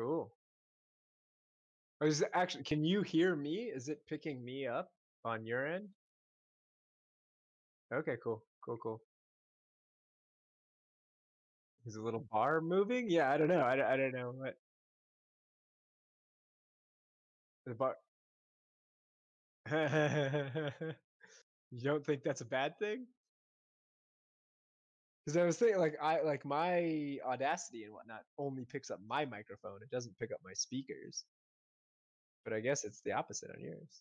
Cool. Is it actually, can you hear me? Is it picking me up on your end? Okay, cool. Cool, cool. Is the little bar moving? Yeah, I don't know. I don't know what the bar. You don't think that's a bad thing? Because I was thinking, like, my Audacity and whatnot only picks up my microphone. It doesn't pick up my speakers. But I guess it's the opposite on yours.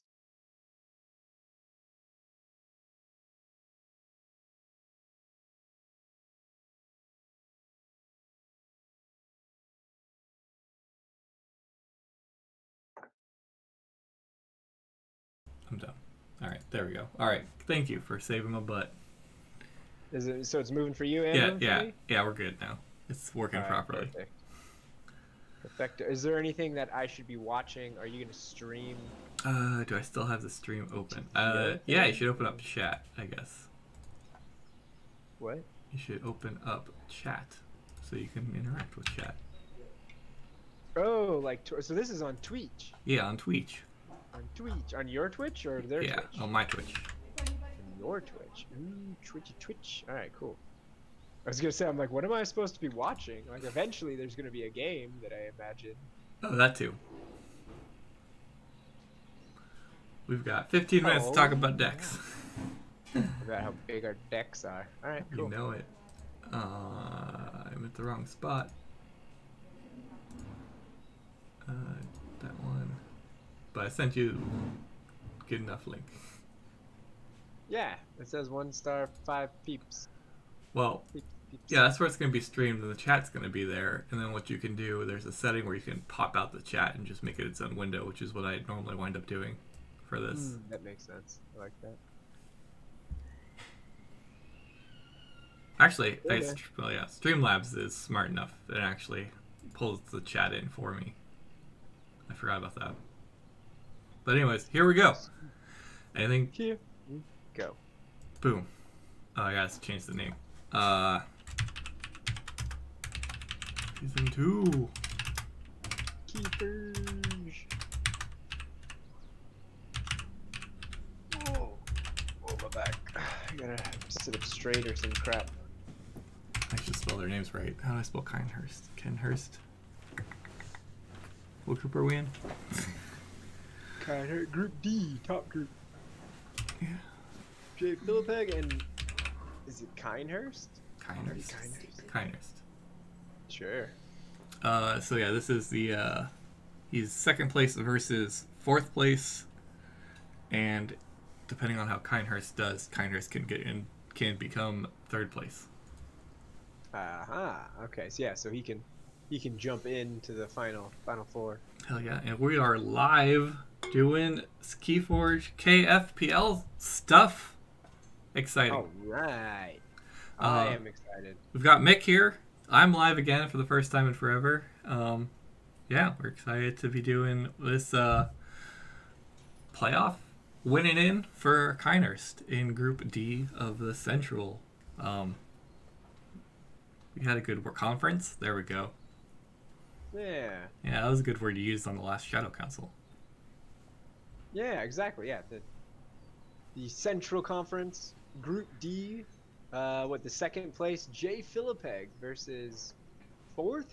I'm done. All right, there we go. All right, thank you for saving my butt. Is it so? It's moving for you and Yeah, moving yeah, for me? yeah. We're good now. It's working properly. Perfect. Perfect. Is there anything that I should be watching? Are you gonna stream? Do I still have the stream open? Yeah, you should open up chat, I guess. What? You should open up chat so you can interact with chat. Oh, like so this is on Twitch. Yeah, on Twitch. On Twitch, on your Twitch or their Yeah, Twitch? on my Twitch. On your Twitch. Ooh, Twitch. All right, cool. I was gonna say, I'm like, what am I supposed to be watching? Like, eventually there's gonna be a game that I imagine. Oh, that too. We've got 15 minutes to talk about decks. About how big our decks are. All right, cool. You know it. I'm at the wrong spot. That one. But I sent you good enough link. Yeah, it says 1 star 5 peeps. Well, Peeps. yeah, that's where it's going to be streamed, and the chat's going to be there. And then what you can do, there's a setting where you can pop out the chat and just make it its own window, which is what I normally wind up doing for this. That makes sense. I like that. Actually, Okay. well, yeah, Streamlabs is smart enough. It actually pulls the chat in for me. I forgot about that. But anyways, here we go. Anything? Here we go. Boom. Oh, I gotta change the name. Season 2. Keepers. Oh, my back. I gotta sit up straight or some crap. I should spell their names right. How do I spell Kionerst? Kionerst? What group are we in? Kionerst, Group D, top group. Yeah. Jfilipeg and is it Kionerst? Kionerst. Kionerst. Sure. So yeah, this is the he's second place versus fourth place, and depending on how Kionerst does, Kionerst can become third place. Okay. So yeah, so he can jump into the final four. Hell yeah! And we are live doing Keyforge KFPL stuff. Exciting. All right. I am excited. We've got Mick here. I'm live again for the first time in forever. Yeah, we're excited to be doing this playoff winning in for Kionerst in Group D of the Central. We had a good conference. There we go. Yeah. Yeah, that was a good word you used on the last Shadow Council. Yeah, exactly. Yeah, the Central Conference, Group D, the second place, Jfilipeg versus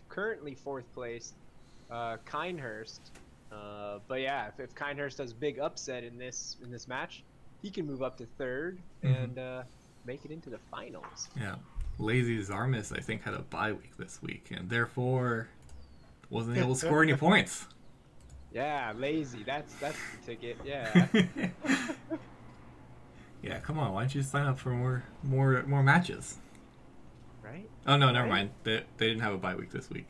currently fourth place, Kionerst. But yeah, if Kionerst does big upset in this match, he can move up to third and make it into the finals. Yeah, Lazy Zarmis I think had a bye week this week and therefore wasn't able to score any points. Yeah, lazy. That's the ticket. Yeah. Yeah, come on. Why don't you sign up for more matches? Right? Oh no, never mind. They didn't have a bye week this week.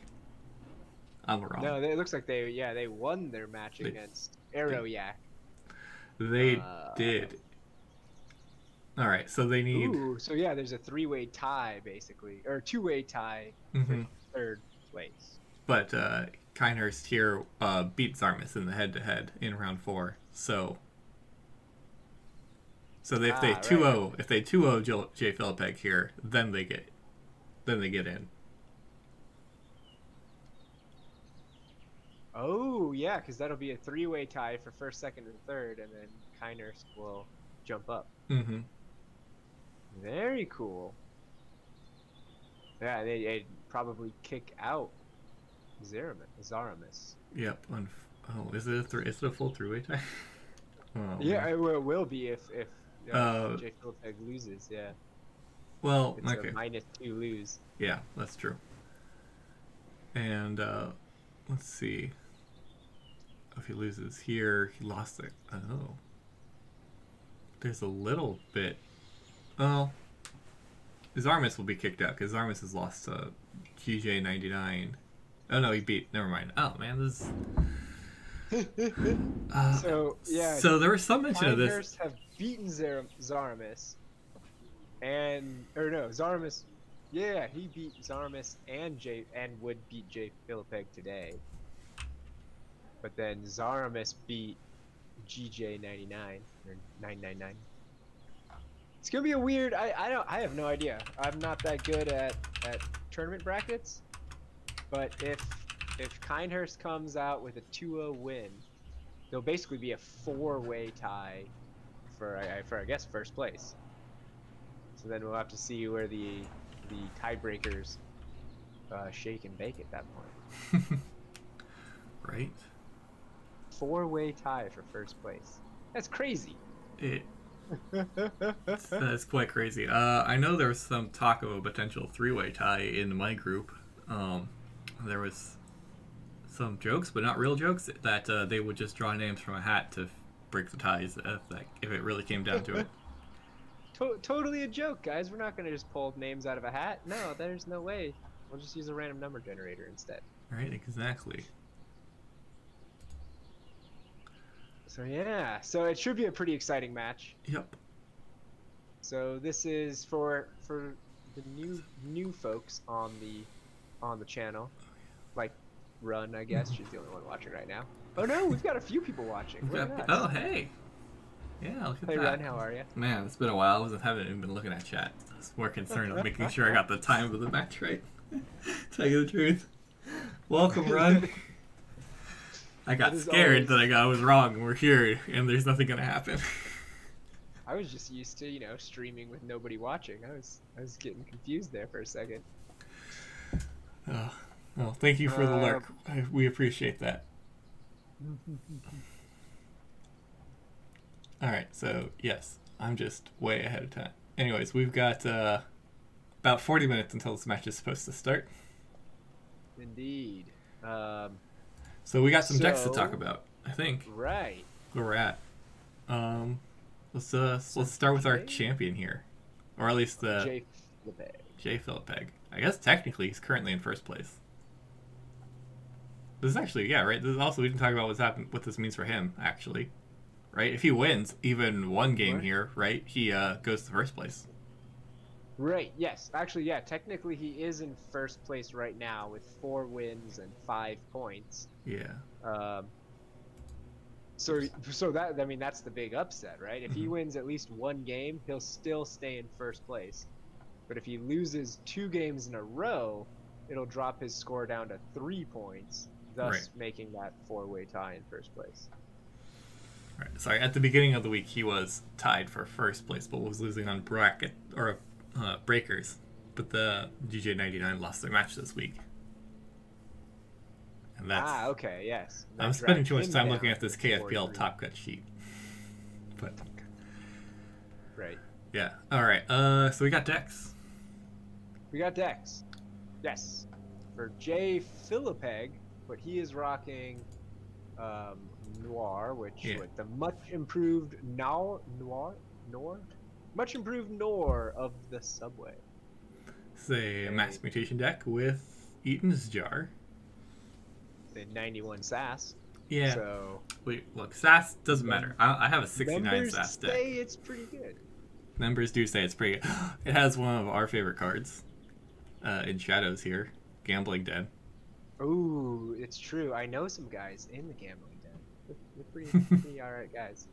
I'm wrong. No, it looks like they won their match against Arrowyak. They did. All right, so they need. Ooh, so yeah, there's a 3-way tie basically, or 2-way tie for third place. But Kionerst here beat Zarmis in the head-to-head in round 4. So if they 2-0, if they 2-0 Jfilipeg here, then they get in. yeah, because that'll be a three-way tie for first, second, and third, and then Kionerst will jump up. Mm-hmm. Very cool. Yeah, they'd probably kick out Zaramis. Yep. Oh, is it is it a full three-way tie? Oh, Yeah, man. it will be if Jfilipeg loses. Yeah, Well, it's okay. a -2 lose. Yeah, that's true. And let's see. If he loses here, he lost it. Oh. There's a little bit. Well, Zarmus will be kicked out because Zarmus has lost to GJ99. Oh no, he beat. Never mind. Oh man, this. So yeah. So there was some mention of this. Kionerst have beaten Zaramis, Zaramis. Yeah, he beat Zaramis and would beat Jfilipeg today. But then Zaramis beat GJ99 or 999. It's gonna be a weird. I have no idea. I'm not that good at tournament brackets. But if Kionerst comes out with a 2-0 win, there'll basically be a 4-way tie for I guess first place. So then we'll have to see where the tiebreakers shake and bake at that point. Right. 4-way tie for first place. That's crazy. That's quite crazy. I know there was some talk of a potential 3-way tie in my group. There was some jokes, but not real jokes, that they would just draw names from a hat to break the ties if it really came down to it. Totally a joke, guys. We're not going to just pull names out of a hat. No, there's no way. We'll just use a random number generator instead. Right, exactly. So yeah, so it should be a pretty exciting match. Yep. So this is for the new folks on the channel, like Run, I guess. She's the only one watching right now. Oh no, we've got a few people watching. Oh hey. Yeah, look at hey that. Run, how are you? Man, it's been a while. I haven't even been looking at chat. I was more concerned with making sure I got the time of the match right. Tell you the truth. Welcome, Run. I got scared that I was wrong and we're here and there's nothing gonna happen. I was just used to, streaming with nobody watching. I was getting confused there for a second. Oh, well, thank you for the lurk. We appreciate that. Alright, so yes, I'm just way ahead of time. Anyways, we've got about 40 minutes until this match is supposed to start. Indeed. So we got some decks to talk about, I think. Right. Where we're at. Let's start with our champion here, or at least the Jfilipeg. I guess technically he's currently in first place. This is actually right. This is also, we didn't talk about what this means for him actually, right? If he wins even one game here, right, he goes to first place. Right. Yes. Actually, yeah. Technically, he is in first place right now with 4 wins and 5 points. Yeah. So that, I mean, that's the big upset, right? If he wins at least one game, he'll still stay in first place. But if he loses 2 games in a row, it'll drop his score down to 3 points, thus making that 4-way tie in first place. Right. Sorry. At the beginning of the week, he was tied for first place, but was losing on breakers. But the GJ99 lost their match this week. And that's, okay, yes. I'm spending too much time looking at this KFPL Top Cut sheet. But right. Yeah. All right. So we got decks. We got decks. Yes. For Jfilipeg, but he is rocking Noir, with the much improved much improved Noir of the Subway. It's a mass mutation deck with Eaton's Jar. The 91 SAS. Yeah. So wait, look, SAS doesn't matter. I have a 69 SAS deck. Say it's pretty good. Members do say it's pretty good. It has one of our favorite cards in Shadows here, Gambling Den. Ooh, it's true. I know some guys in the Gambling Den. They're pretty alright guys.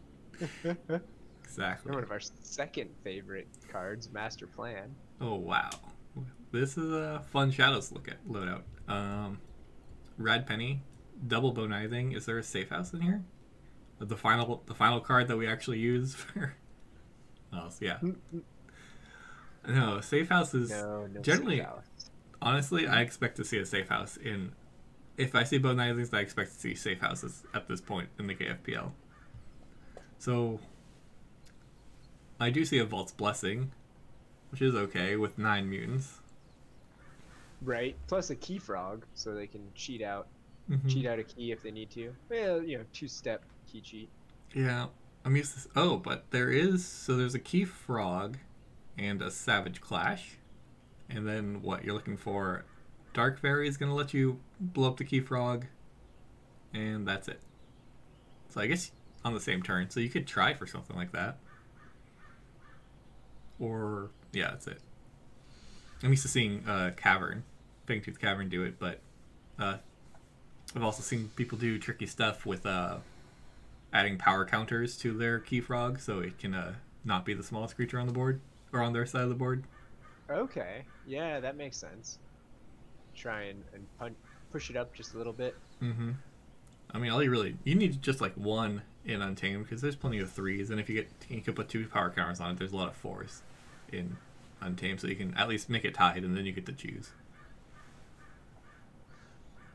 Exactly. They're one of our second favorite cards, Master Plan. Oh wow, this is a fun Shadows loadout. Rad Penny, double bonizing. Is there a safe house in here? The final card that we actually use for. Oh, so yeah. No, safe house is No, no safe generally. house. Honestly, I expect to see a safe house in. If I see bonizings, I expect to see safe houses at this point in the KFPL. So I do see a Vault's Blessing, which is okay with 9 mutants. Right. Plus a key frog, so they can Mm-hmm. cheat out a key if they need to. Well, you know, two-step key cheat. Yeah, I'm used to. Oh, but there's a Key Frog and a Savage Clash. And then what you're looking for? Dark Fairy is going to let you blow up the Key Frog. And that's it. So I guess on the same turn. So you could try for something like that. Or, yeah, that's it. I'm used to seeing Cavern, Fangtooth Cavern do it, but I've also seen people do tricky stuff with adding power counters to their Key Frog so it can not be the smallest creature on the board, or on their side of the board. Okay. Yeah, that makes sense. Try and push it up just a little bit. Mm-hmm. I mean, you need just like one in Untamed because there's plenty of threes, and if you can put 2 power counters on it, there's a lot of 4s in Untamed, so you can at least make it tied, and then you get to choose.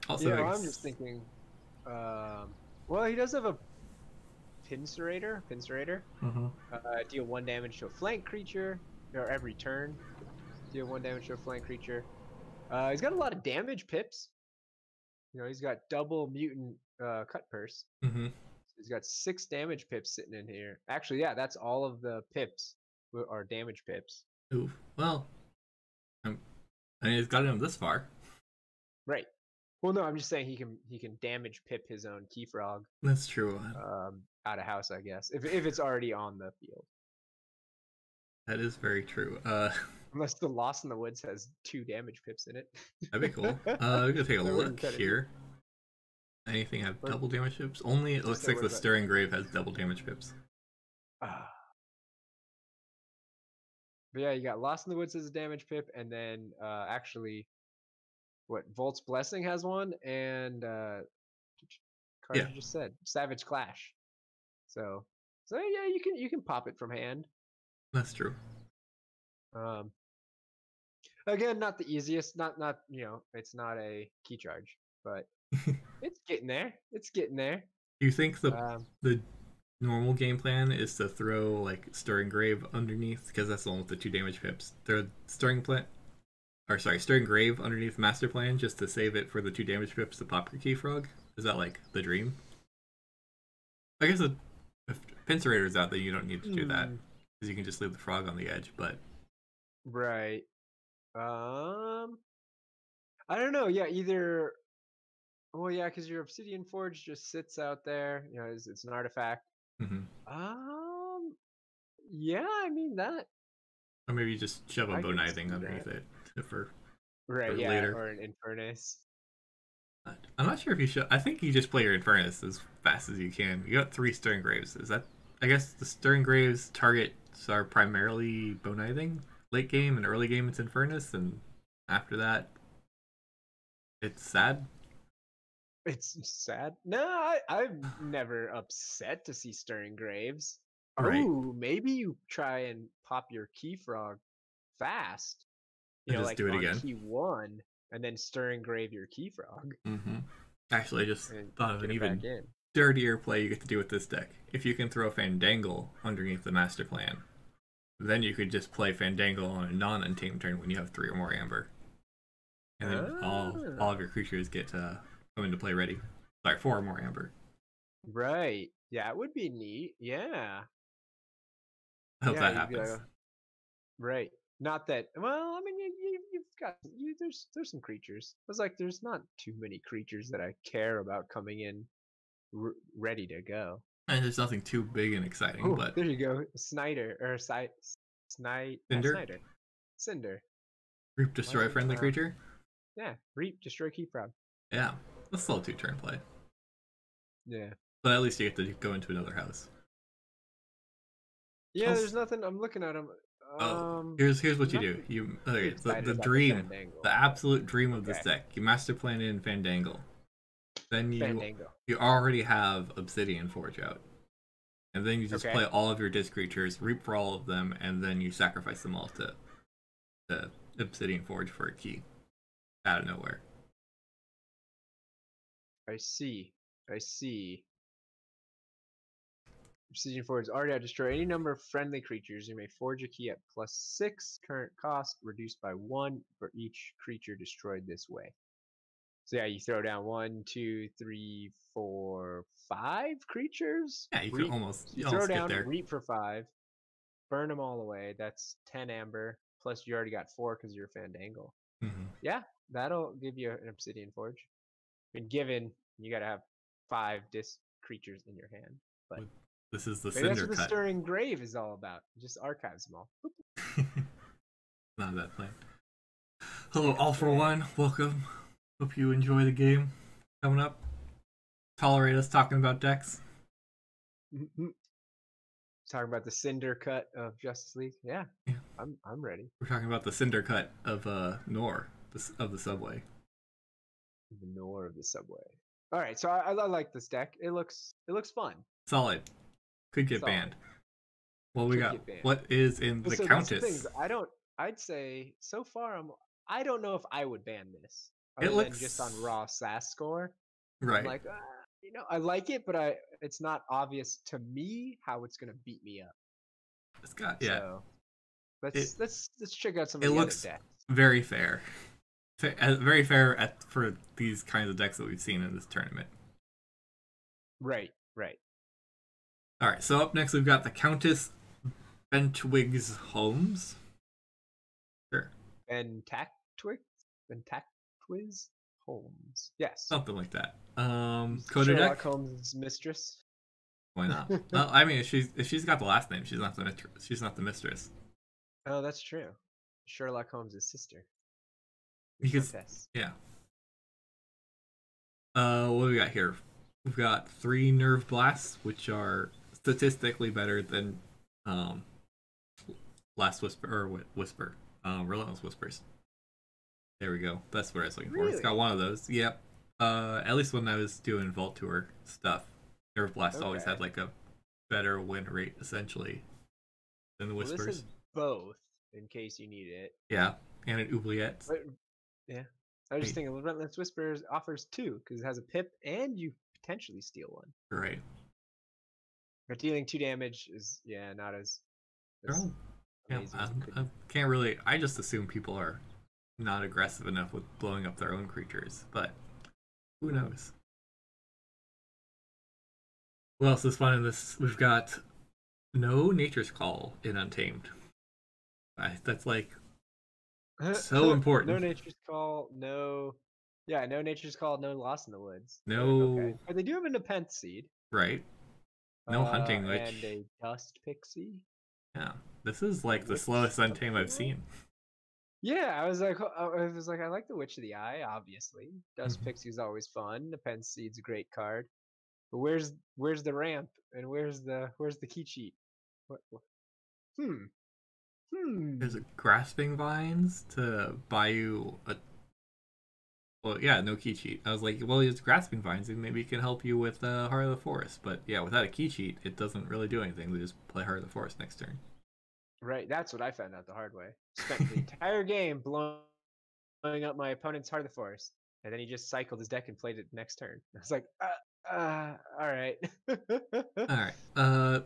Also, Yeah, well, I'm just thinking. Well, he does have a Pincerator. Uh-huh. Deal 1 damage to a flank creature, or every turn. Deal 1 damage to a flank creature. He's got a lot of damage pips. You know, he's got double mutant cut purse. Mm-hmm. He's got 6 damage pips sitting in here. Actually, yeah, that's all of the pips are damage pips. Ooh, well, I mean, it's got him this far. Right. Well, no, I'm just saying he can damage pip his own Key Frog That's true. out of house, I guess, if it's already on the field. That is very true. Unless the Lost in the Woods has 2 damage pips in it. That'd be cool. We're gonna take a look here. Anything have Or, double damage pips? Only it looks like the Stirring Grave has double damage pips. But yeah, you got Lost in the Woods as a damage pip, and then actually, what Volt's Blessing has one, and card Yeah, you just said, Savage Clash. So yeah, you can pop it from hand. that's true. Again, not the easiest. Not you know, it's not a key charge, but it's getting there. It's getting there. Do you think the normal game plan is to throw like Stirring Grave underneath because that's the one with the 2 damage pips? Throw Stirring Grave underneath Master Plan just to save it for the 2 damage pips to pop your Key Frog. Is that like the dream? I guess if Pincerator's out, then you don't need to do that because you can just leave the frog on the edge. But right. I don't know. Yeah, either. Well, yeah, because your Obsidian Forge just sits out there. You know, it's an artifact. mm-hmm. Yeah, I mean that. Or maybe you just shove a I can Bonizing see underneath that. it for Yeah, later. or an Infernus. I'm not sure if you should. I think you just play your Infernus as fast as you can. You got 3 Stirring Graves. Is that? I guess the Stirring Graves targets are primarily Bonizing. Late game and early game, it's Infernus, and after that, it's sad. It's sad. No, I'm never upset to see Stirring Graves. Right. Oh, maybe you try and pop your Key Frog fast. You And know, just like do it on again. Key 1, and then Stirring Grave your Key Frog. Mm-hmm. Actually, I just thought of an even dirtier play you get to do with this deck. If you can throw Fandangle underneath the Master Plan, then you could just play Fandangle on a non-untamed turn when you have 3 or more Amber. And then all of your creatures get to come into play ready. Sorry, 4 or more Amber. Right. Yeah, it would be neat. Yeah. I hope that happens. Right. Not that. Well, I mean, you've got there's some creatures. I was like, there's not too many creatures that I care about coming in ready to go. And there's nothing too big and exciting, Oh, but there you go, Snyder or Cinder, Cinder. Reap, destroy friendly creature. Yeah, Reap, destroy Key Frog. Yeah, that's still a 2-turn play. Yeah. But at least you get to go into another house. Yeah, there's nothing. I'm looking at them. Here's what you do. The dream, the absolute dream of this deck. You Master Plan in Fandangle. then Fandango. you already have Obsidian Forge out. And then you just Okay. play all of your disc creatures, reap for all of them, and then you sacrifice them all to the Obsidian Forge for a key out of nowhere. I see. I see. Obsidian Forge already destroy any number of friendly creatures. You may forge a key at +6 current cost, reduced by 1 for each creature destroyed this way. So yeah, you throw down 1, 2, 3, 4, 5 creatures. Yeah, you could Reap. You you throw almost get down, there. reap for 5, burn them all away. That's 10 amber. Plus you already got 4 because you're Fandangle. Mm-hmm. Yeah, that'll give you an Obsidian Forge. I mean, given you got to have 5 disc creatures in your hand, but This is the maybe that's Cinder what the Cut. Stirring Grave is all about. Just archives them all. Not that plan. Hello, All for One. Welcome. Hope you enjoy the game coming up. Tolerate us talking about decks. Talking about the Cinder Cut of Justice League. Yeah, Yeah. I'm ready. We're talking about the Cinder Cut of Nor, of the subway. The Nor of the subway. All right, so I like this deck. It looks fun. Solid. Could get Solid. banned. Well, we Could got get banned. what is in the So Countess. that's the things. I'd say so far I don't know if I would ban this. Other It looks than just on raw SAS score. right. I'm like, I like it, but it's not obvious to me how it's gonna beat me up. It's got So let's check out some it of the other looks decks. very fair. Very fair for these kinds of decks that we've seen in this tournament. Right. All right, so up next we've got the Countess Bentwig's Homes. Sure. Bentactwiz Holmes. Yes. Something like that. Sherlock deck. Holmes' mistress. Why not? Well, I mean, if she's got the last name, she's not the mistress. Oh, that's true. Sherlock Holmes' sister. Because yeah. What do we got here? We've got 3 Nerve Blasts, which are statistically better than Last Whisper or Whisper, Relentless Whispers. There we go. That's what I was looking for. It's got one of those. Yep. At least when I was doing Vault Tour stuff, Nerve Blast always had like a better win rate essentially than the Whispers. This is both in case you need it. Yeah, and an oubliette. But, yeah. I was just thinking Relentless Whispers offers 2 because it has a pip and you potentially steal 1. Right. But dealing 2 damage is not as amazing. I can't really. I just assume people are not aggressive enough with blowing up their own creatures, but who knows? What else is fun in this? We've got no Nature's Call in Untamed. That's like so important. No Nature's Call, no Nature's Call, no Lost in the Woods. No. Okay. But they do have a Nepenthe Seed. Right. No Hunting Witch. And a Dust Pixie. Yeah. This is like the slowest Untamed I've seen. Yeah, I was like, I like the Witch of the Eye, obviously. Dust Pixie is always fun. Nepenthe Seed's a great card. But where's the ramp and where's the key cheat? What? There's a Grasping Vines to buy you a. Well, yeah, no key cheat. I was like, well, it's Grasping Vines, and maybe it can help you with Heart of the Forest. But yeah, without a key cheat, it doesn't really do anything. We just play Heart of the Forest next turn. Right, that's what I found out the hard way. Spent the entire game blowing up my opponent's Heart of the Forest, and then he just cycled his deck and played it next turn. I was like, all right. All right.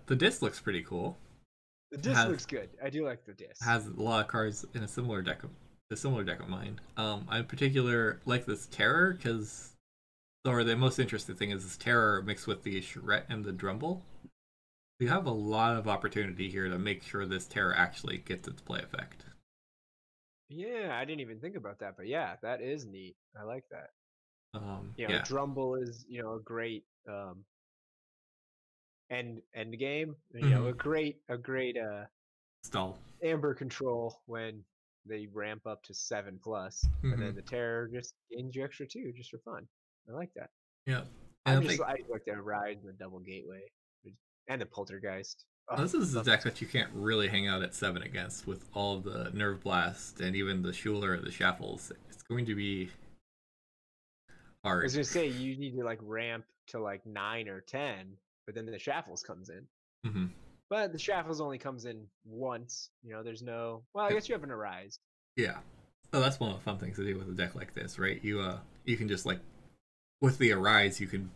The disc looks pretty cool. The disc looks good. I do like the disc. Has a lot of cards in a similar deck of mine. I in particular like this Terror or the most interesting thing is this Terror mixed with the Charette and the Drumble. You have a lot of opportunity here to make sure this Terror actually gets its play effect. Yeah, I didn't even think about that, but yeah, that is neat. I like that. Drumble is a great end game. A great stall amber control when they ramp up to 7+, and then the Terror just gains you extra 2 just for fun. I like that. Yeah, I like the Ride and the Double Gateway and the Poltergeist. This is a deck that you can't really hang out at 7 against with all of the Nerve Blast and even the Schuler and the Shaffles. It's going to be I was hard. gonna say you need to like ramp to like 9 or 10, but then the Shaffles comes in. Hmm. But the Shaffles only comes in once. You know, there's no. Well, I guess you have an Arise. Yeah. So that's one of the fun things to do with a deck like this, right? You can just like with the Arise, you can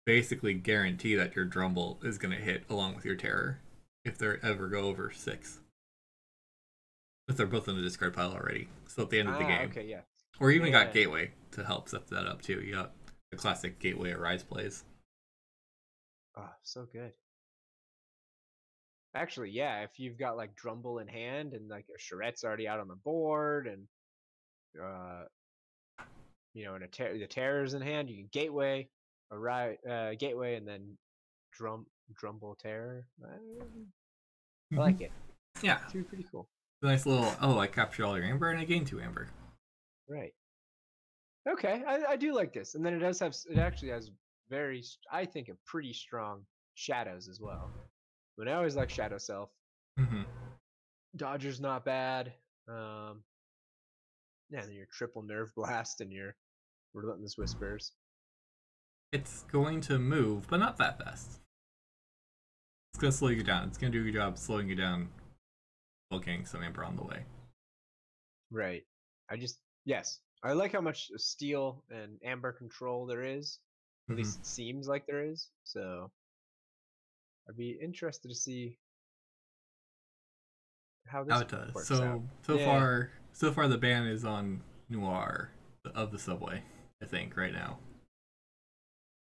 basically guarantee that your Drumble is gonna hit along with your Terror if they ever go over 6. If they're both in the discard pile already. So at the end of the Ah, game. okay, yeah, Or even got yeah. Gateway to help set that up too. You got the classic Gateway Arise plays. Oh, so good. Actually, yeah. If you've got like Drumble in hand and like a Charette's already out on the board, and uh, you know, and the Terror's in hand, you can Gateway, Gateway, and then Drumble Terror. I Hmm. like it. Yeah. It's pretty cool. Nice little, oh, I captured all your Amber and I gained 2 Amber. Right. Okay, I do like this, and then it actually has I think a pretty strong shadows as well. But I always like Shadow Self. Hmm. Dodger's not bad. Um, yeah, then your triple Nerve Blast and your Relentless Whispers. It's going to move, but not that fast. It's going to slow you down. It's going to do your job slowing you down while getting some Amber on the way. Right. Yes, I like how much steel and amber control there is. At Hmm. least it seems like there is. So I'd be interested to see how How this it does. works out. Yeah. So far the ban is on Noir of the subway, I think, right now.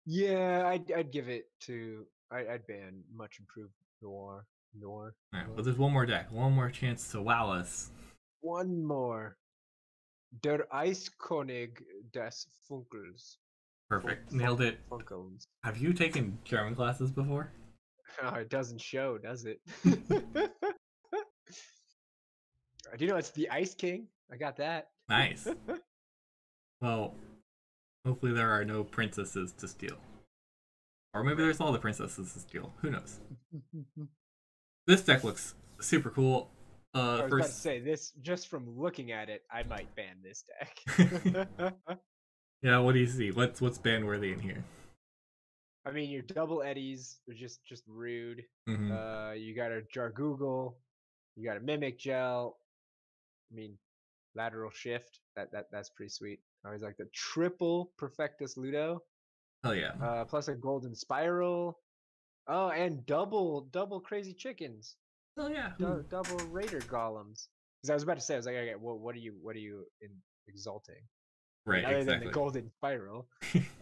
Yeah, I'd give it to I'd ban much improved Noir. Noir. All right, but Noir. there's one more deck, one more chance to wow us. One more. Der Eiskönig des Funkels. Perfect, nailed it. Funkels. Have you taken German classes before? Oh, it doesn't show, does it? Do you know it's the Ice King? I got that. Nice. Well, hopefully there are no princesses to steal. Or maybe Right. there's all the princesses to steal. Who knows? This deck looks super cool. I was about to First, say this just from looking at it, I might ban this deck. yeah. What do you see? What's ban worthy in here? I mean, your double eddies are just rude. Mm-hmm. You got a Jargoogle, you got a Mimic Gel. I mean, lateral shift. That's pretty sweet. I always like the triple Perfectus Ludo, Oh yeah. plus a Golden Spiral. Oh, and double Crazy Chickens, Oh yeah. Ooh. double Raider Golems. Because I was about to say, I was like, okay, what are you exalting? I mean, Right. other than the Exactly. Golden Spiral,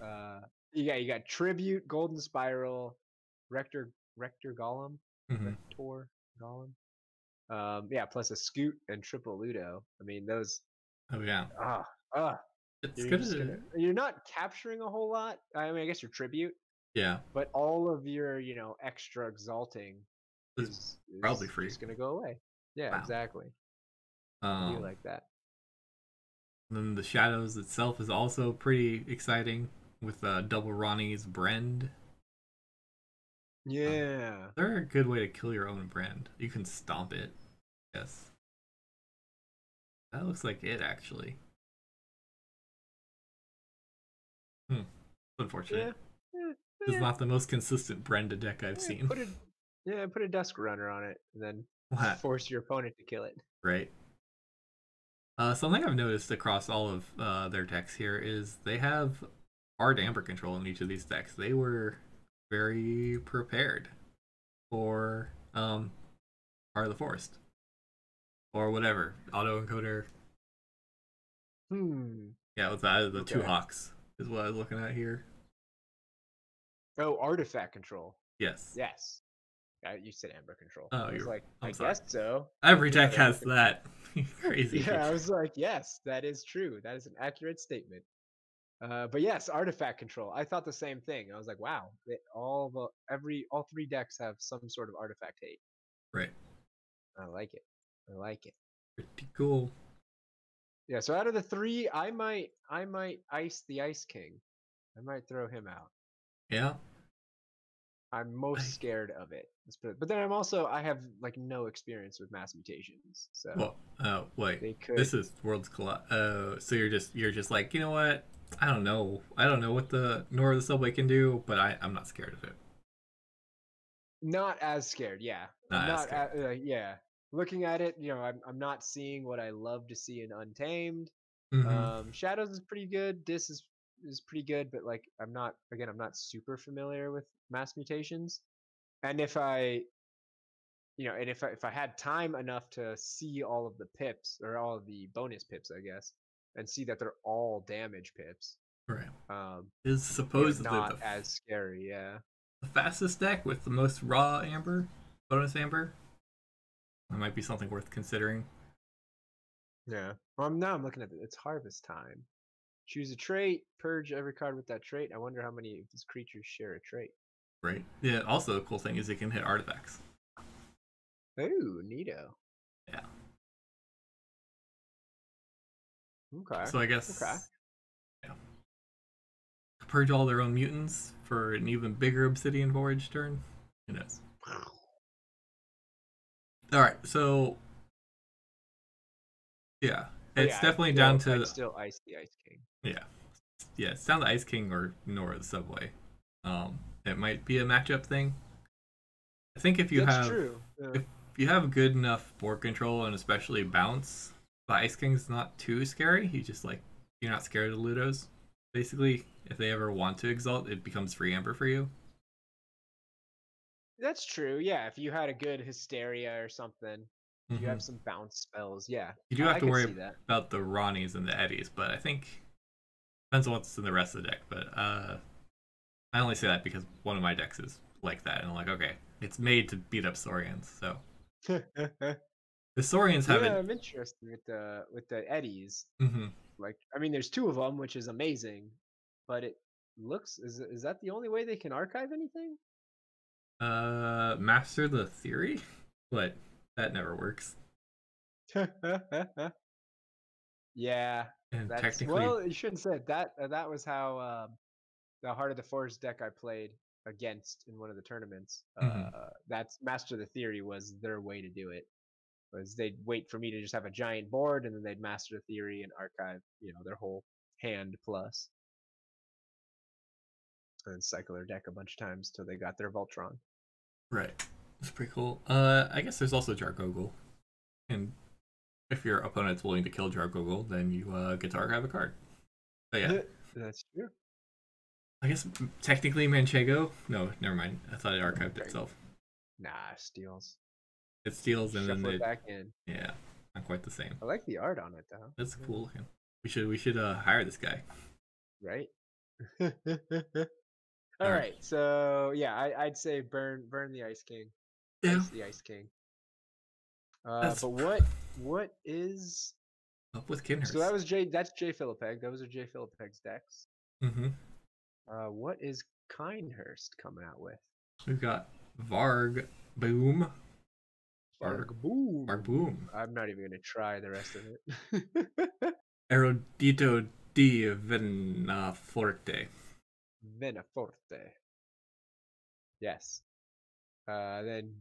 uh, you got Tribute, Golden Spiral, Rector Golem, Mm-hmm. Rector Golem. Yeah, plus a Scoot and triple Ludo. I mean, those. Oh yeah. Ah, ah. It's You're just gonna. gonna. You're not capturing a whole lot. I mean, I guess your tribute, Yeah. but all of your, extra exalting It's probably is free. just gonna go away. Yeah, Wow. exactly. I do Um. like that. Then the shadows itself is also pretty exciting with double Ronnie's Brand. Yeah. They're a good way to kill your own Brand. You can stomp it. Yes. That looks like it actually. Hmm. Unfortunate. Yeah. Yeah. This is Yeah. not the most consistent Brenda deck I've Yeah, seen. put a Dusk Runner on it, and then What? force your opponent to kill it. Right. Something I've noticed across all of their decks here is they have hard amber control in each of these decks. They were very prepared for Heart of the Forest or whatever auto encoder. Hmm. Yeah, with that the two Okay. hawks is what I was looking at here. Oh, artifact control. Yes. Yes. You said amber control. Oh, I was like, I I'm sorry. guess so. Every They got deck amber has control. that. Crazy. Yeah, I was like, yes, that is true. That is an accurate statement. But yes, artifact control. I thought the same thing. I was like, wow, all three decks have some sort of artifact hate. Right. I like it. I like it. Pretty cool. Yeah. So out of the three, I might ice the Ice King. I might throw him out. Yeah. I'm most I, scared of it. But then I have like no experience with mass mutations, so well, wait. they This could. is Worlds Collide. So you're just like, you know what? I don't know. I don't know what the Nor the Subway can do, but I'm not scared of it. Not as scared, yeah. I'm Not as not, scared. yeah. Looking at it, I'm not seeing what I love to see in Untamed. Mm-hmm. Shadows is pretty good. Dis is pretty good, but like I'm not super familiar with mass mutations. And if I had time enough to see all of the pips or all of the bonus pips, I guess, and see that they're all damage pips, Right. um, Is supposedly not as scary. Yeah. the fastest deck with the most raw amber, bonus amber. That might be something worth considering. Yeah. Well, now I'm looking at it. It's harvest time. Choose a trait, purge every card with that trait. I wonder how many of these creatures share a trait. Right. Yeah. Also, the cool thing is it can hit artifacts. Ooh, neato. Yeah. Okay. So I Okay. guess yeah, purge all their own mutants for an even bigger Obsidian Voyage turn. Who knows? All right. So yeah, But it's yeah, definitely down I'd to still ice the Ice King. yeah, yeah. It's down to Ice King or Nora the Subway. It might be a matchup thing. I think That's true. if you have good enough board control and especially bounce, the Ice King's not too scary. You just like you're not scared of the Ludos. Basically, if they ever want to exalt, it becomes free amber for you. That's true. Yeah, if you had a good Hysteria or something, if you Mm-hmm. have some bounce spells, yeah, You do have I to could worry see that. about the Ronnies and the Eddies, but I think depends on what's in the rest of the deck. But I only say that because one of my decks is like that, and I'm like, okay, it's made to beat up Saurians. So the Saurians Yeah, haven't. I'm interested with the Eddies. Mm-hmm. Like, I mean, there's two of them, which is amazing, but it looks is that the only way they can archive anything? Master the theory, but that never works. Yeah, And that's technically, well. You shouldn't say it. That was how the Heart of the Forest deck I played against in one of the tournaments. mm-hmm. That's Master the Theory was their way to do it. Was they'd wait for me to just have a giant board, and then they'd Master the Theory and archive, their whole hand plus, and cycle their deck a bunch of times till they got their Voltron. Right, it's pretty cool. I guess there's also Jargogol, and if your opponent's willing to kill Jargogol, then you get to archive a card. But yeah, That's true. I guess technically Manchego. No, never mind. I thought it archived Right. itself. Nah, steals. It steals and then Shuffle it it. back in. Yeah, not quite the same. I like the art on it though. That's Yeah. cool looking. We should hire this guy. Right. All All right. right. So yeah, I'd say burn the Ice King, Yeah, ice the Ice King. that's But what is up with so Kionerst. that's Jfilipeg. Those are Jfilipeg's decks. Mm-hmm. What is Kionerst coming out with? We've got Varg Boom. Varg Varg Varg boom. Boom. I'm not even gonna try the rest of it. Erudito di Venaforte. Venaforte. Yes. Then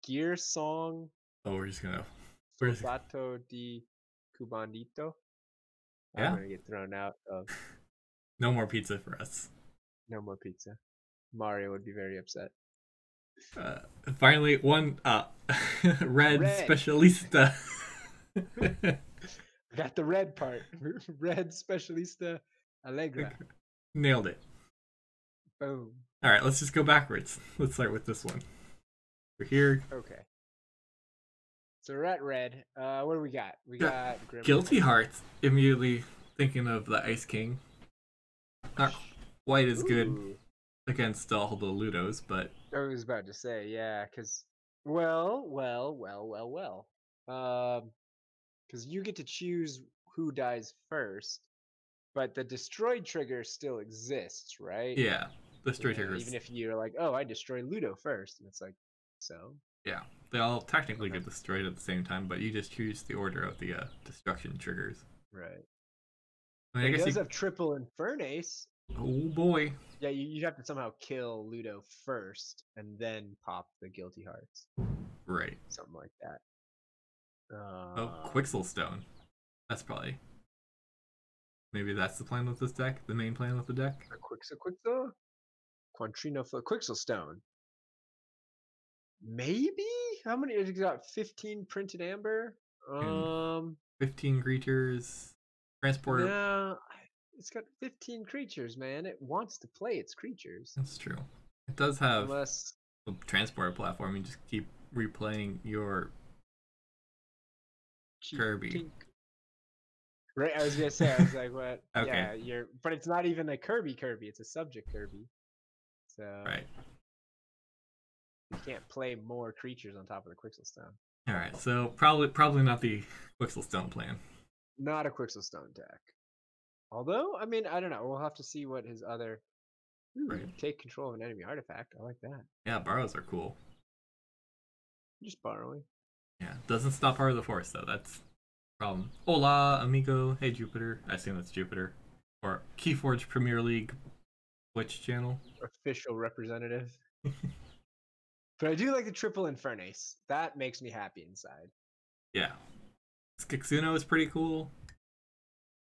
Gear Song Oh, we're just Soldato di Cubandito. I'm yeah. gonna get thrown out of No more pizza for us. no more pizza. Mario would be very upset. Uh, Finally, one red Red. specialista. Got the red part. Red Specialista Allegra. Nailed it. Boom. All right, let's just go backwards. Let's start with this one. We're here. Okay. So we're at red. What do we got? We Got got Grim Guilty Reaper. Heart. Immediately thinking of the Ice King. Not quite as good Ooh. against all the Ludos, but I was about to say, yeah, because well. Because you get to choose who dies first, but the destroyed trigger still exists, right? yeah, the straight Yeah, even triggers. if you're like, oh, I destroy Ludo first, and it's like, so Yeah, they all technically okay, get destroyed at the same time, but you just choose the order of the destruction triggers. right. I mean, But I he guess does you. have triple Infernace. Oh boy. Yeah, you'd have to somehow kill Ludo first and then pop the Guilty Hearts, Right. something like that. Oh, Quixel Stone. That's probably Maybe that's the plan with this deck. The main plan with the deck. A Quixel, Quantrino Quixel Stone. Maybe? How many? It got 15 printed amber. And 15 creatures. Transport. No, it's got 15 creatures, man. It wants to play its creatures. That's true. It does have Unless a transport platform. You just keep replaying your Kirby. Tink. Right, I was gonna say, I was like, what? Okay. Yeah, but it's not even a Kirby. It's a subject Kirby. So Right. you can't play more creatures on top of the Quixel Stone. All right. So probably not the Quixel Stone plan. Not a Quixel Stone deck. Although, I mean, I don't know. We'll have to see what his other. Ooh, Right. take control of an enemy artifact. I like that. Yeah, borrows are cool. Just borrowing. Yeah, doesn't stop Power of the Force though. That's the problem. Hola, amigo. Hey, Jupiter. I assume that's Jupiter. Or Keyforge Premier League Twitch channel. Official representative. But I do like the triple Infernace. That makes me happy inside. Yeah. Skixuno is pretty cool.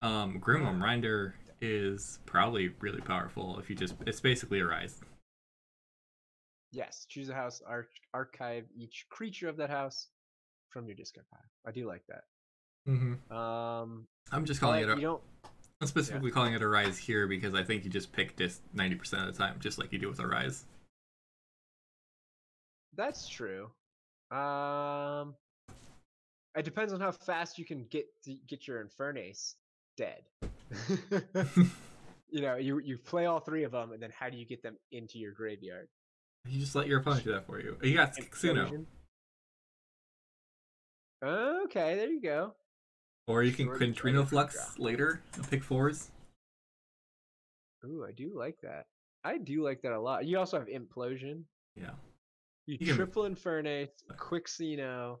Grim Reminder is probably really powerful if you just, it's basically a Rise. Yes, choose a house, archive each creature of that house from your discard pile. I do like that. Mm-hmm. I'm just calling it I'm specifically calling it a Rise here because I think you just pick disc 90% of the time, just like you do with a Rise. That's true. It depends on how fast you can get your Infernace dead. You know, you play all three of them, and then how do you get them into your graveyard? You just let your opponent do that for you. You got Skixuno. Okay, there you go. Or you can Quintrino Flux later and pick 4s. Ooh, I do like that. I do like that a lot. You also have Implosion. Yeah. You triple Infernace, Quixino,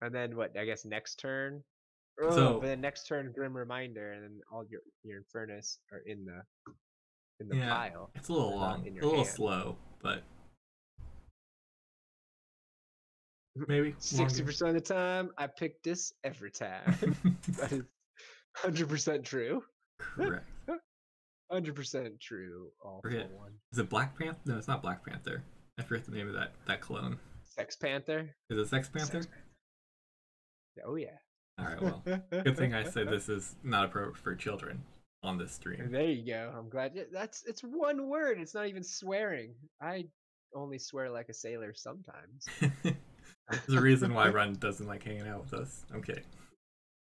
and then what? I guess next turn. Oh, but then next turn Grim Reminder, and then all your Infernace are in the pile. It's a little long, a little slow, but maybe 60% of the time I pick this every time. That is 100% true. Correct. 100% true. All for one. Is it Black Panther? No, it's not Black Panther. I forget the name of that clone. Sex Panther. Is it Sex Panther? Oh yeah. All right. Well, good thing I said this is not appropriate for children on this stream. There you go. I'm glad. It's one word. It's not even swearing. I only swear like a sailor sometimes. There's a reason why Run doesn't like hanging out with us. I'm kidding.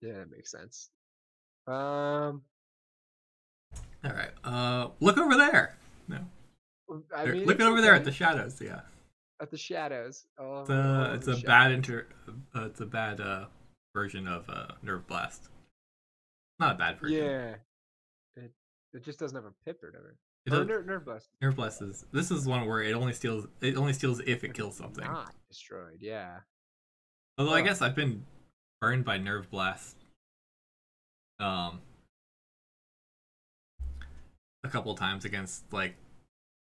Yeah, that makes sense. All right. Look over there. No. I mean, look over there at the shadows. Yeah. At the shadows. Oh, it's a bad it's a bad version of Nerve Blast. Not a bad version. Yeah. It just doesn't have a pip or whatever. Nerve Blast. Nerve Blast is this is one where it only steals if it kills something. Not destroyed. Yeah. Although I guess I've been burned by Nerve Blast a couple times against like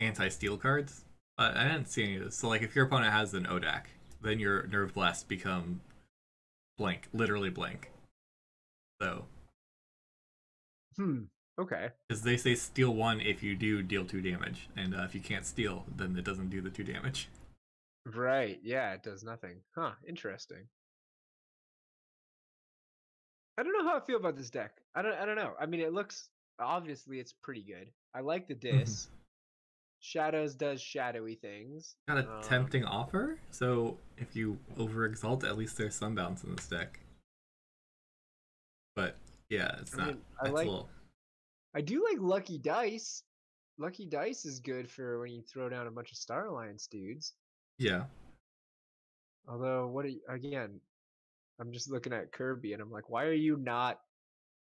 anti-steal cards. I didn't see any of this. So like if your opponent has an ODAC, then your Nerve Blast become blank, literally blank. So okay. Because they say steal 1 if you do deal 2 damage, and if you can't steal, then it doesn't do the 2 damage. Right. Yeah, it does nothing. Huh. Interesting. I don't know how I feel about this deck. I don't know. I mean, it looks obviously it's pretty good. I like the disc. Shadows does shadowy things. Got a tempting offer, so if you overexalt, at least there's some bounce in this deck. But yeah, it's not. I do like Lucky Dice. Lucky Dice is good for when you throw down a bunch of Star Alliance dudes. Yeah. Although, again, I'm just looking at Kirby and I'm like, why are you not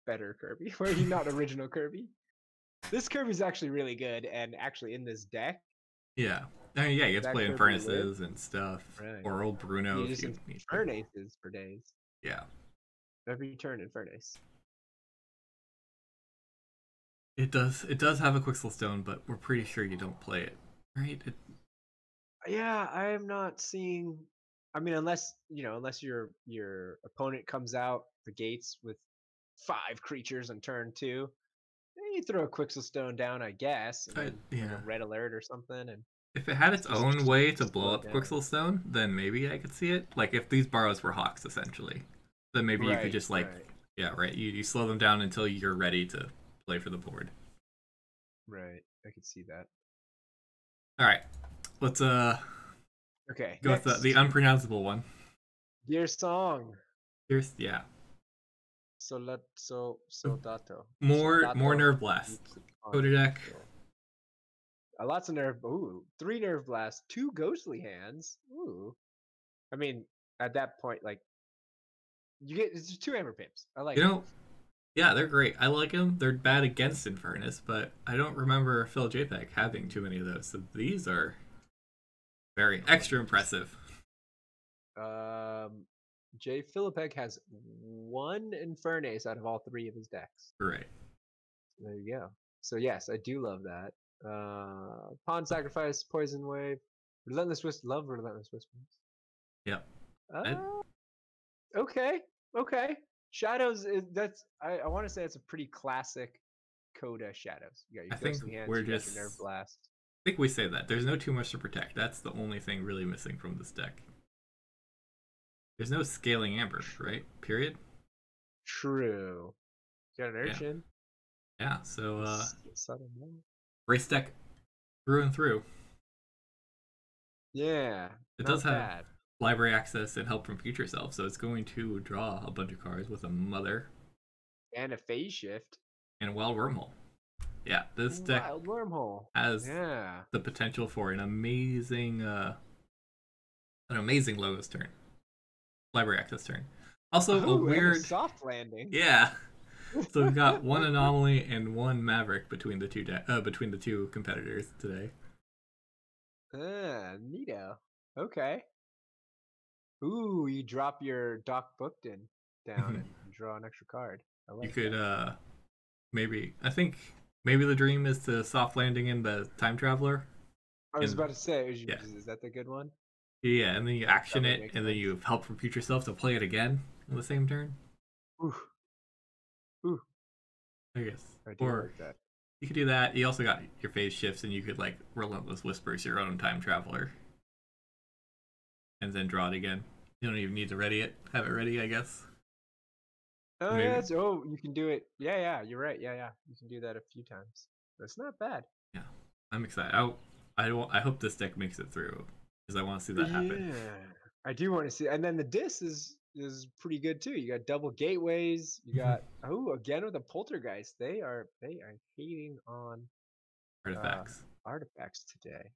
better Kirby? Why are you not original Kirby? This Kirby's actually really good, and actually in this deck. Yeah. I mean, yeah, you have to play Infernaces and stuff. Right. Or old Bruno. You just Infernaces for days. Yeah. Every turn Infernace. It does have a Quixel Stone, but we're pretty sure you don't play it, right? Yeah, I am not seeing. I mean, unless your opponent comes out the gates with 5 creatures on turn 2. You throw a Quixel Stone down, I guess, and then like a Yeah. Red Alert or something, and If it had its own way to blow slow it up down. Quixelstone, then maybe I could see it. Like if these Burrows were Hawks, essentially, then maybe you could Right, just like, right, yeah, right. You slow them down until you're ready to play for the board. right. I could see that. All right, let's Okay, go with the next. unpronounceable one. Dear Song. Here's yeah, Soldato. more Soldato. Nerve Blast. On Coda deck. lots of nerve. Ooh, 3 nerve blasts, 2 ghostly hands. Ooh. I mean, at that point, like you get it's just 2 amber pimps. I like You it. know, yeah, they're great. I like them. They're bad against Infernus, but I don't remember Phil JPEG having too many of those. So these are very extra impressive. Um, Jfilipeg has 1 Infernace out of all 3 of his decks. Right. There you go. So yes, I do love that. Pawn Sacrifice, Poison Wave, Relentless Whisper. Love Relentless Whispers. Yep. Uh, okay, okay. Shadows. That's I want to say it's a pretty classic Coda Shadows. You got your I think Ghostly Hands. we're You got just. your Nerve Blast. I think we say that. There's no too much to protect. That's the only thing really missing from this deck. There's no scaling amber, right? Period. True. You got an Yeah. Urchin. Yeah. So Subtle Moon. race deck through and through. Yeah. It Not does have bad. library access and help from future self, so it's going to draw a bunch of cards with a mother And a Phase Shift. and a wild wormhole. Yeah, this deck Wild Wormhole. has Yeah. the potential for an amazing logos turn, library access turn. Also a Ooh, and a weird, soft landing. yeah. So we've got 1 anomaly and 1 maverick between the two competitors today. Neato. Okay. Ooh, you drop your Doc Bookton down and draw an extra card. I You like could that. maybe I think maybe the dream is to soft landing in the time traveler. I was And about to say, yeah, is that the good one? yeah, and then you That action would it, make and then sense. you help from future self to play it again on the same turn. Ooh, ooh, I guess, I do or like that. you could do that. You also got your phase shifts, and you could like relentless whispers your own time traveler, and then draw it again. You don't even need to ready it. Have it ready, I guess. Oh Maybe. yeah, oh you can do it. Yeah, yeah, you're right. Yeah, yeah, you can do that a few times. That's not bad. Yeah, I'm excited. I hope this deck makes it through because I want to see that happen. Yeah, I do want to see. And then the dis is pretty good too. You got double gateways. You got again with the poltergeist. They are hating on Artifacts. artifacts today.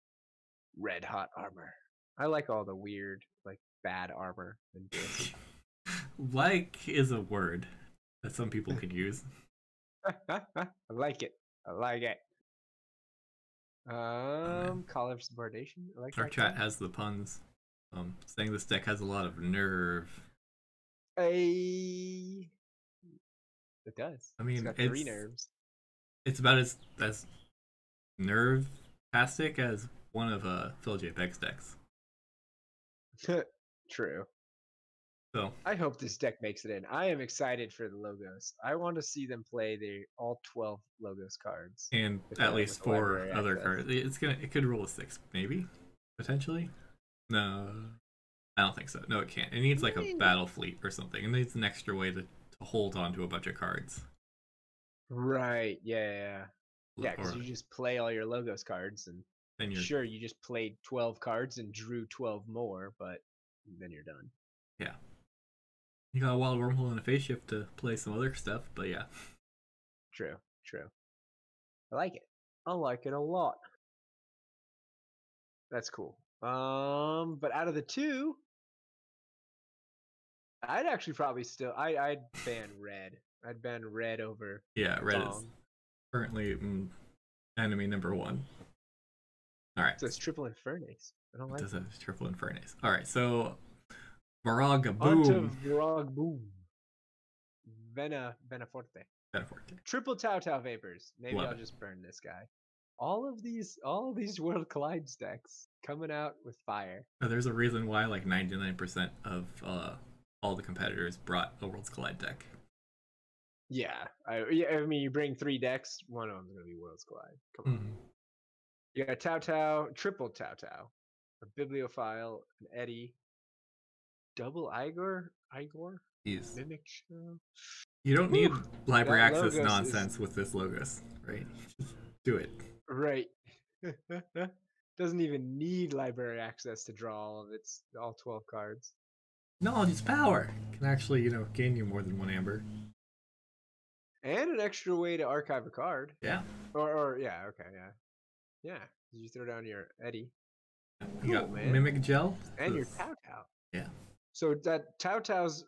Red hot armor. I like all the weird like bad armor and dis. Like is a word that some people could use. I like it. I like it. Oh man, Call of subordination. I like our that chat card. has the puns. Saying this deck has a lot of nerve. A it does. I It's mean, got 3 nerves. it's about as nerve-tastic as one of Phil JPEG's decks. True. So, I hope this deck makes it in. I am excited for the logos. I want to see them play all 12 logos cards and with at least the 4 library other access. cards. It could roll a 6, maybe, potentially. No, I don't think so. No, it can't. It needs like a battle fleet or something. It needs an extra way to hold on to a bunch of cards. Right. Yeah. Yeah. Because Or you just play all your logos cards, and then you're sure, you just played 12 cards and drew 12 more, but then you're done. yeah. You got a wild wormhole and a phase shift to play some other stuff, but yeah. True. True. I like it. I like it a lot. That's cool. But out of the two, I'd actually probably still I'd ban red. I'd ban red over Yeah, red is song. currently enemy number 1. All right. So it's triple Infernace. I don't It like does that. have triple Infernace. All right, so Varaga Onto boom. Vrog Boom. Venaforte. Metaphorically. Triple Tau Tau Vapors. Maybe Love I'll it. just burn this guy. All of these World Collides decks coming out with fire. There's a reason why like 99% of all the competitors brought a Worlds Collide deck. Yeah, I mean, you bring 3 decks, one of them's gonna be Worlds Collide. Come on. Mhm. You got Tao Tao, triple Tao Tao, a Bibliophile, an Eddie, double Igor, Jeez. Mimic Show. You don't Whew, need library that access Logos is nonsense with this Logos, right? Just do it. right. Doesn't even need library access to draw all 12 cards. Knowledge is power. Can actually, gain you more than 1 amber. And an extra way to archive a card. Yeah. Or yeah, okay, yeah. Yeah. You throw down your Eddie. You Cool, got man. Mimic Gel. And your Tao Tao. Yeah. So that Tao Tao's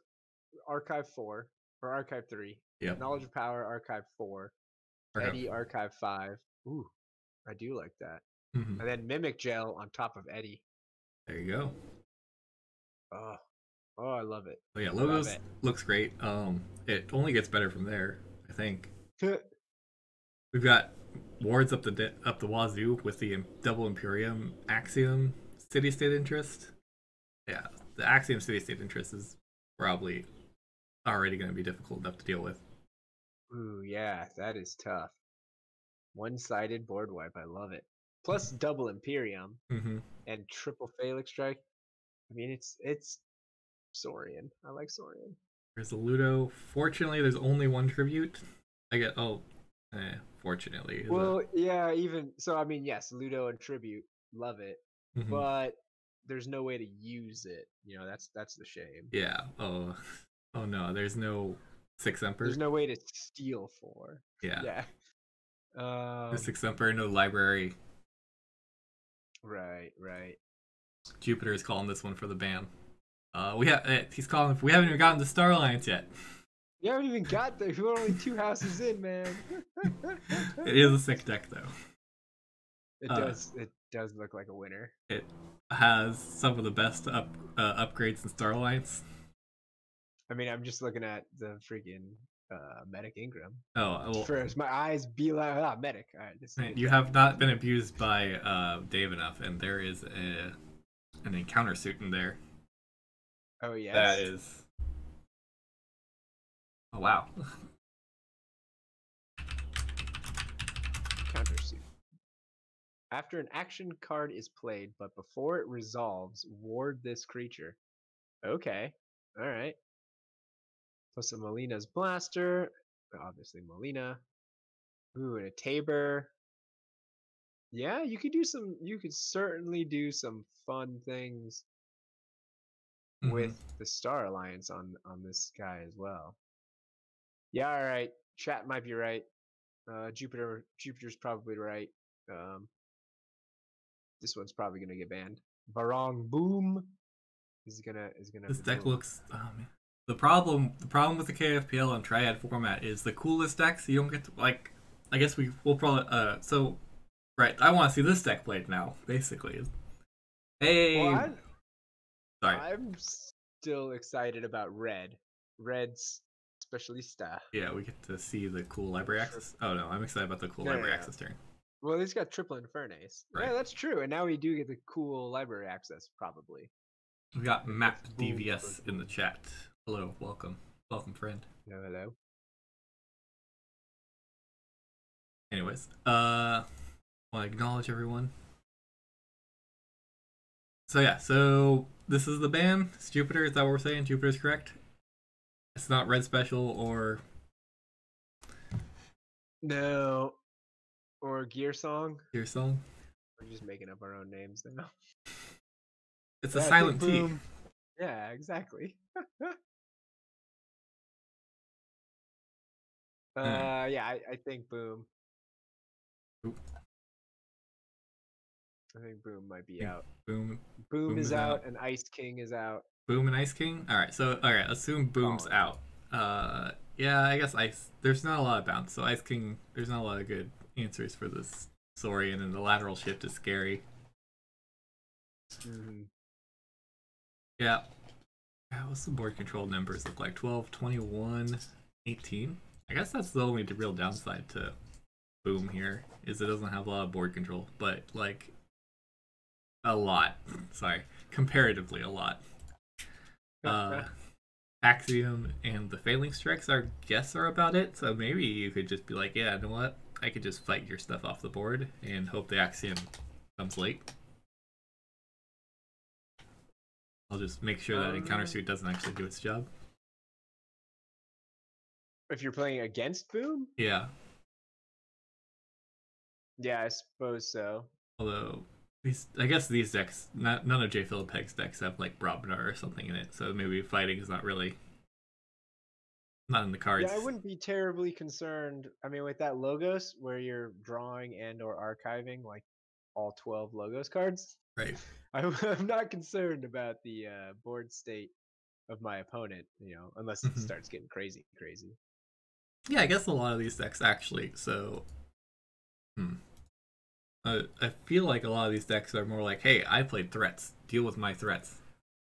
Archive 4 or Archive 3. Yep. Knowledge of Power Archive 4. Eddie Archive 5. Ooh, I do like that. Mm-hmm. And then Mimic Gel on top of Eddie. There you go. Oh, I love it. Oh yeah, Logos looks great. It only gets better from there, I think. We've got wards up the wazoo with the double Imperium Axiom City State Interest. Yeah, the Axiom City State Interest is probably already going to be difficult enough to deal with. Ooh, yeah, that is tough. One-sided board wipe, I love it. Plus double Imperium and triple Phalanx Strike. I mean, it's Saurian. I like Saurian. There's a Ludo. Fortunately, there's only 1 tribute. Fortunately. Well, yeah, even so. I mean, yes, Ludo and tribute, love it, but there's no way to use it. That's the shame. Yeah. Oh no. There's no 6 Emperor. There's no way to steal 4. Yeah. Yeah. The 6 Emperor, no library. Right. Jupiter is calling this one for the ban. He's calling. We haven't even gotten to Star Alliance yet. You haven't even got there. We're only 2 houses in, man. It is a sick deck, though. It does. It does look like a winner. It has some of the best upgrades in Star Alliance. I mean, I'm just looking at the freaking Medic Ingram. Oh, well, first my eyes be like, Medic. All right, you have not been abused by Dave enough, and there is an encounter suit in there. Oh yes. That is. Oh wow. Countersuit. After an action card is played, but before it resolves, ward this creature. Okay. Alright. Plus a Molina's Blaster. Obviously Molina. Ooh, and a Tabor. Yeah, you could certainly do some fun things with the Star Alliance on this guy as well. Yeah, alright. Chat might be right. Jupiter's probably right. This one's probably gonna get banned. Barong Boom is gonna. This deck looks. Oh man. The problem with the KFPL and Triad format is the coolest decks you don't get to like. I guess we'll probably right. I want to see this deck played now. Basically, hey. Well, sorry. I'm still excited about Red's Specialista. Yeah, we get to see the cool library access. Oh no, I'm excited about the cool library access turn. Well, he's got triple Infernace. Right. Yeah, that's true. And now we do get the cool library access, probably. We got Map DVS in the chat. Hello, welcome, friend. Hello. Anyways, want to acknowledge everyone. So yeah, so this is the ban. It's Jupiter. Is that what we're saying? Jupiter's correct. It's not red special or no, or Gear Song. Gear Song. We're just making up our own names now. It's a silent T. Yeah, exactly. Yeah, I think Boom. Oop. I think Boom might be out. Boom is out, and Ice King is out. Boom and Ice King? Alright, assume Boom's out. Yeah, I guess Ice. There's not a lot of bounce, so Ice King, there's not a lot of good answers for this Saurian, and the lateral shift is scary. Yeah. What's the board control numbers look like? 12, 21, 18? I guess that's the only real downside to Boom here, is it doesn't have a lot of board control, but like a lot. Sorry, comparatively a lot. Axiom and the Failing Strikes, I guess, are about it. So maybe you could just be like, yeah, you know what? I could just fight your stuff off the board and hope the Axiom comes late. I'll just make sure that Encounter Suit doesn't actually do its job. If you're playing against Boom? Yeah. Yeah, I suppose so. Although, I guess these decks, none of Jfilipeg's decks have like Brobnar or something in it, so maybe fighting is not in the cards. Yeah, I wouldn't be terribly concerned. I mean, with that Logos, where you're drawing and or archiving like all 12 Logos cards, Right. I'm not concerned about the board state of my opponent, unless it Mm-hmm. starts getting crazy. Yeah, I guess a lot of these decks actually. So, I feel like a lot of these decks are more like, hey, I played threats. Deal with my threats.